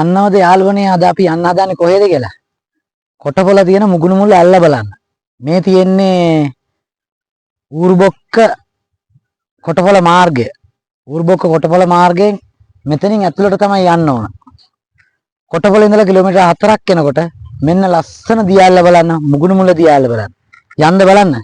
අන්නවද යාළුවනේ අද අපි යන්න හදන්නේ කොහෙද කියලා? කොටපොළ තියෙන මුගුණු මුල්ල ඇල්ල බලන්න. මේ තියෙන්නේ ඌරුබොක්ක කොටපොළ මාර්ගය. ඌරුබොක්ක කොටපොළ මාර්ගයෙන් මෙතනින් ඇතුළට තමයි යන්න ඕන. කොටපොළ ඉඳලා කිලෝමීටර් 4ක් යනකොට මෙන්න ලස්සන දියැල්ල බලන්න, මුගුණු මුල්ල දියැල්ල බලන්න. යන්න බලන්න.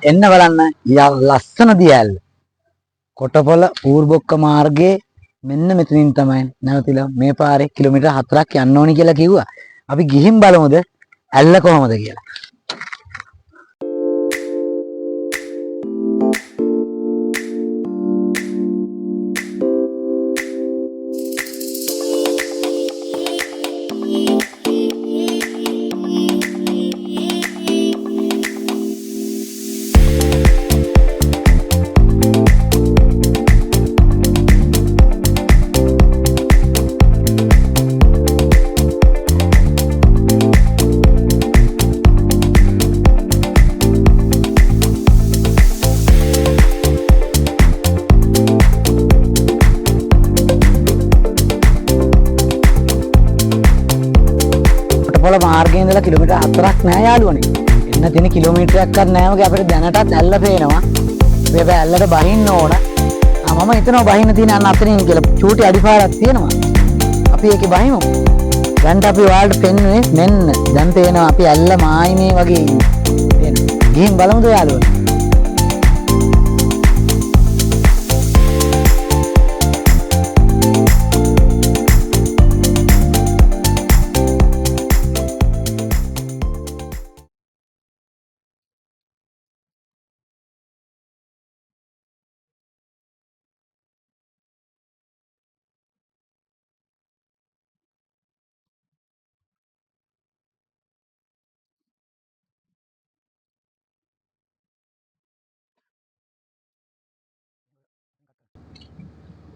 එන්න බලන්න ලස්සන දියැල්ල. කොටපොළ ඌරුබොක්ක මාර්ගයේ මෙන්න මෙතනින් තමයි නැවතිලා මේ පාරේ කිලෝමීටර් 4ක් යන්න ඕනි කියලා කිව්වා. අපි ගිහින් බලමුද ඇල්ල කොහමද කියලා. කොටපොළ මාර්ගයේ ඉඳලා කිලෝමීටර් 4ක් නෑ යාළුවනේ. එන්න තියෙන කිලෝමීටරයක්වත් නෑ වගේ අපිට දැනටත් ඇල්ල පේනවා. අපි ඇල්ලට බහින්න ඕන. මම හිතනවා බහින්න තියෙන අන්න අතරින් කියලා චූටි අඩිපාරක් තියෙනවා. අපි ඒකේ බහිමු. දැන් අපි ඔයාලට පෙන්වන්නේ මෙන්න. දැන් පේනවා අපි ඇල්ල මායිනේ වගේ තියෙනවා. ගිහින් බලමුද යාළුවනේ?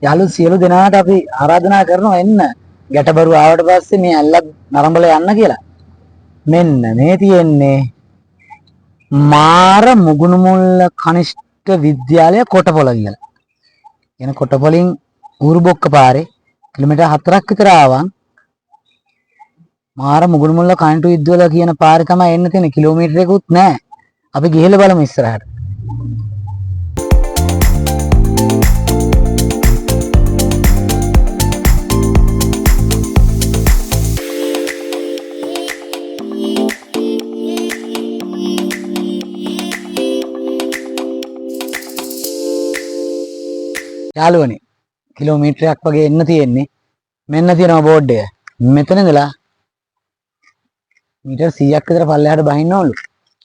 යාළුවෝ සියලු දෙනාට අපි ආරාධනා කරනවා එන්න. ගැටබරු ආවට පස්සේ මේ ඇල්ලත් නරඹලා යන්න කියලා. මෙන්න මේ තියෙන්නේ මාර මුගුණු මුල්ල කනිෂ්ඨ විද්‍යාලය කොටපොළ කියලා. කියන කොටපොළින් ඌරුබොක්ක පාරේ කිලෝමීටර් 4ක් විතර ආවන් මාර මුගුණු මුල්ල කනිෂ්ඨ විද්‍යාලය කියන පාරේ තමයි එන්න තියෙන්නේ. කිලෝමීටරයකුත් නැහැ. අපි ගිහලා බලමු ඉස්සරහට. යාළුවනේ කිලෝමීටරයක් වගේ එන්න තියෙන්නේ. මෙන්න තියෙනවා බෝඩ් එක. මෙතන ඉඳලා මීටර් 100ක් විතර පල්ලෙහාට බහින්න ඕනලු.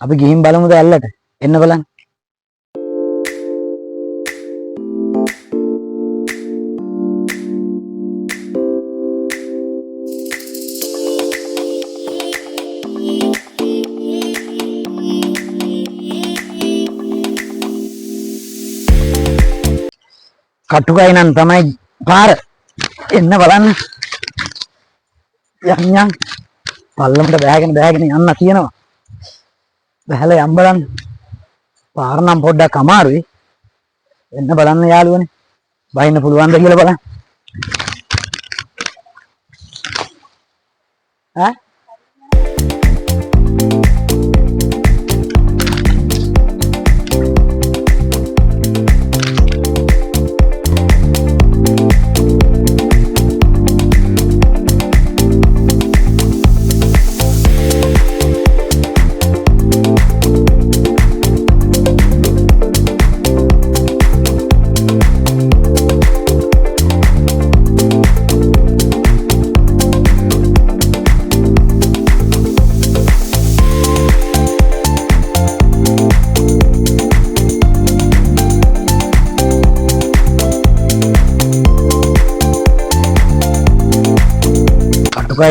අපි ගිහින් බලමුද ඇල්ලට? එන්න බලන්න. කටුකයි නම් තමයි පාර. එන්න බලන්න. යම් පල්ලමට බෑගෙන යන්න තියෙනවා. බහැලා යම් බලන්න. පාර නම් පොඩ්ඩක් අමාරුයි. එන්න බලන්න යාළුවනේ. බහින්න පුළුවන්ද කියලා බලන්න. ඈ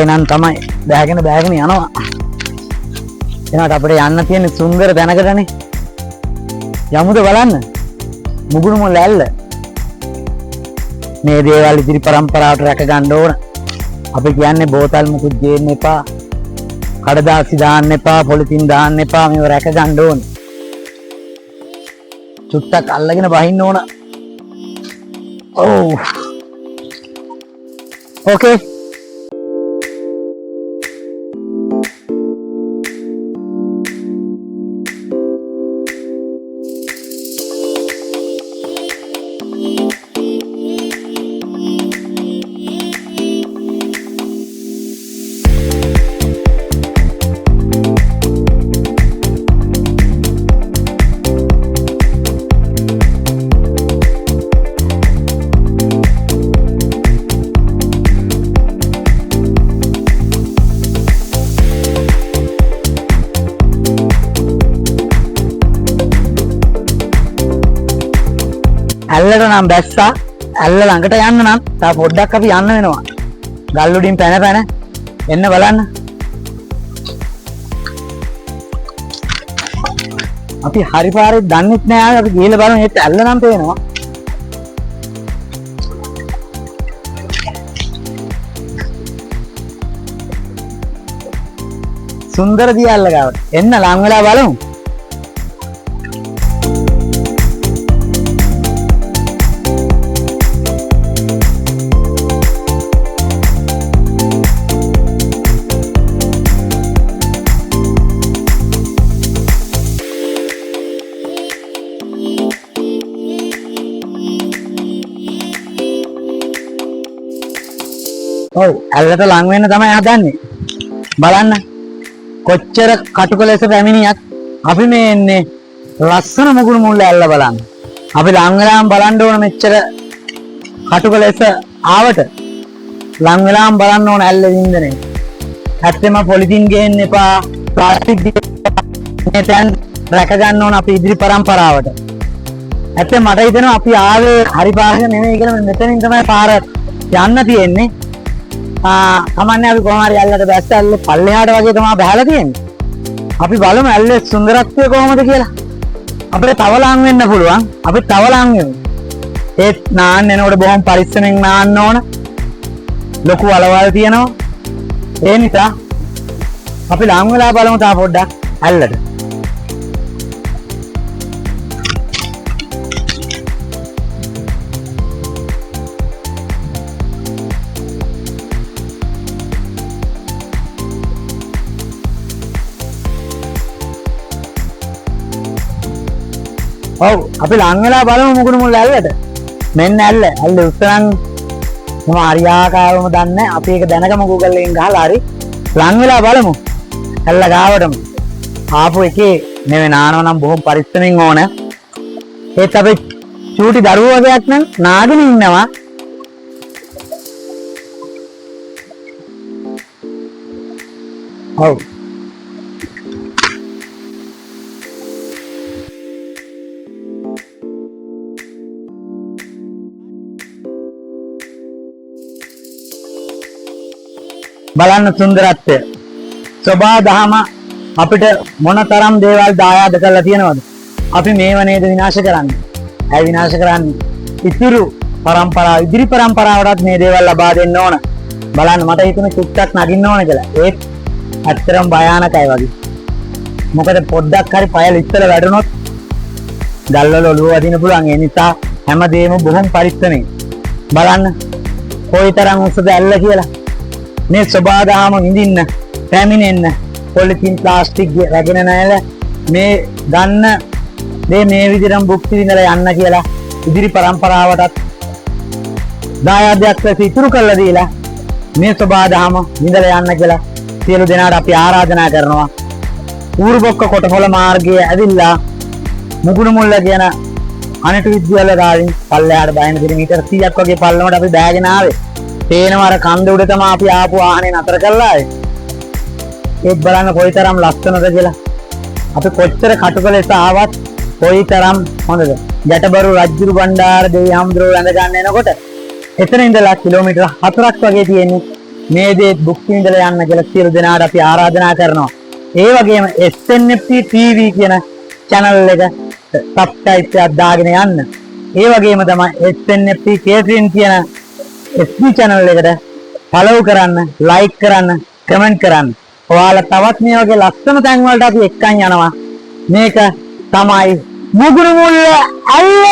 නම් තමයි බෑගෙන යනවා. එනකට අපිට යන්න තියෙන සුන්දර තැනකටනේ. යමුද බලන්න. මුගුණු මුල්ල ඇල්ල. මේ දේවල් ඉදිරි පරම්පරාවට රැක ගන්න ඕන. අපි කියන්නේ බෝතල් මුකුත් ගේන්න එපා. කඩදාසි දාන්න එපා, පොලිතින් දාන්න එපා. මේව රැක ගන්න ඕනේ. චුට්ටක් අල්ලගෙන බහින්න ඕන. ඔව්. ඕකේ. ඇල්ලට නම් බැස්සා. ඇල්ල ළඟට යන්න නම් තා පොඩ්ඩක් අපි යන්න වෙනවා. ගල් උඩින් පැන එන්න බලන්න. අපි හරි පාරේ දන්නෙත් නෑ. අපි ගිහලා බලමු. ඒත් ඇල්ල නම් පේනවා. සුන්දර දිය ඇල්ල ගාවට. එන්න ලං වෙලා බලමු. ඔව් ඇල්ලට ලං වෙන්න තමයි හදන්නේ. බලන්න කොච්චර කටුක ලෙස පැමිණියත් අපි මේ එන්නේ ලස්සන මුගුරු මුල්ල ඇල්ල බලන්න. අපි ලං වෙලාම බලන්න ඕන මෙච්චර කටුක ලෙස ආවට ලං වෙලාම බලන්න ඕන ඇල්ල වින්දනේ. ඇත්තම පොලිතින් ගේන්න එපා. ප්ලාස්ටික් දෙයන් රැක ගන්න ඕන අපි ඉදිරි පරම්පරාවට. ඇත්තම මට හිතෙනවා අපි ආවේ හරි පාරක නෙමෙයි කියලා. මෙතනින් තමයි පාර යන්න තියෙන්නේ. කමන්නේ අපි කොහොම හරි ඇල්ලට බැස්ස ඇල්ල පල්ලෙහාට වගේ තමයි බහලා තියෙන්නේ. අපි බලමු ඇල්ලේ සුන්දරත්වය කොහොමද කියලා. අපිට තව ලං වෙන්න පුළුවන්. අපි තව ලං වෙමු. ඒත් නාන්න එනකොට බොහොම පරිස්සමෙන් නාන්න ඕන. ලොකු වලවල් තියෙනවා. ඒ නිසා අපි ලං වෙලා බලමු තා පොඩ්ඩක් ඇල්ලට. ඔව් අපි ලං වෙලා බලමු මුගුරු මුල්ල ඇල්ලට. මෙන්න ඇල්ල. ඇල්ල උස්සන් මම හරියාකාරවම දන්නේ. අපි ඒක දැනගමු Google එකෙන් ගහලා හරි ලං වෙලා බලමු. ඇල්ල ගාවටම ආපු එකේ නෙවෙයි නානව නම් බොහොම පරිස්සමෙන් ඕන. ඒත් අපි චූටි දරුවෝ වගේක් නම් නාගෙන ඉන්නවා. ඔව් බලන්න සුන්දරත්වය. සබා දහම අපිට මොනතරම් දේවල් දායාද කරලා තියෙනවද? අපි මේව නේද විනාශ කරන්නේ. ඇයි විනාශ කරන්නේ? ඉදිරි පරම්පරාවටත් මේ දේවල් ලබා දෙන්න ඕන. බලන්න මට හිතුනේ චුට්ටක් නගින්න ඕන කියලා. ඒත් ඇත්තටම භයානකයි වගේ. මොකද පොඩ්ඩක් හරි පය ලිස්සල වැටුනොත් ගල්වල ඔළුව වදින්න පුළුවන්. ඒ නිසා හැමදේම බොහොම පරිස්සමෙන් බලන්න කොයිතරම් උසද ඇල්ල කියලා. මේ සබාදාම විඳින්න පැමිණෙන්න පොලිතින් ප්ලාස්ටික් රැගෙන නැල මේ ගන්න මේ විදිහටම භුක්ති විඳලා යන්න කියලා ඉදිරි පරම්පරාවටත් දායාදයක් ලෙස ඉතුරු කරලා දීලා මේ සබාදාම විඳලා යන්න කියලා සියලු දෙනාට අපි ආරාධනා කරනවා. ඌරුබොක්ක කොටහොල මාර්ගයේ ඇවිල්ලා මුගුරු මුල්ල කියන අනිත් විද්‍යාලය පල්ලෙහාට බහින කිලෝමීටර් 100ක් වගේ පල්ලමට අපි බෑගෙන ආවේ. තේනවා අර කන්ද උඩ තමයි අපි ආපු වාහනේ නතර කරලා ආවේ. ඒත් බලන්න කොයිතරම් ලස්සනද කියලා. අපි කොච්චර කටුක ලෙස ආවත් කොයිතරම් හොඳද. ගැටබරු රජ්ජුරු බණ්ඩාර දෙවි හම්දුරෝ වැඳ ගන්න එනකොට එතන ඉඳලා කිලෝමීටර් 4ක් වගේ තියෙන්නේ. මේ දේ භුක්ති විඳලා යන්න කියලා සියලු දෙනාට අපි ආරාධනා කරනවා. ඒ වගේම SNFT TV කියන channel එක subscribe එකක් දාගෙන යන්න. ඒ වගේම තමයි SNFT catering කියන FB channel එකට follow කරන්න, like කරන්න, comment කරන්න. ඔයාලා තවත් මේ වගේ ලස්සන තැන් වලට අපි එක්කන් යනවා. මේක තමයි මුගුරු මුල්ල ඇල්ල.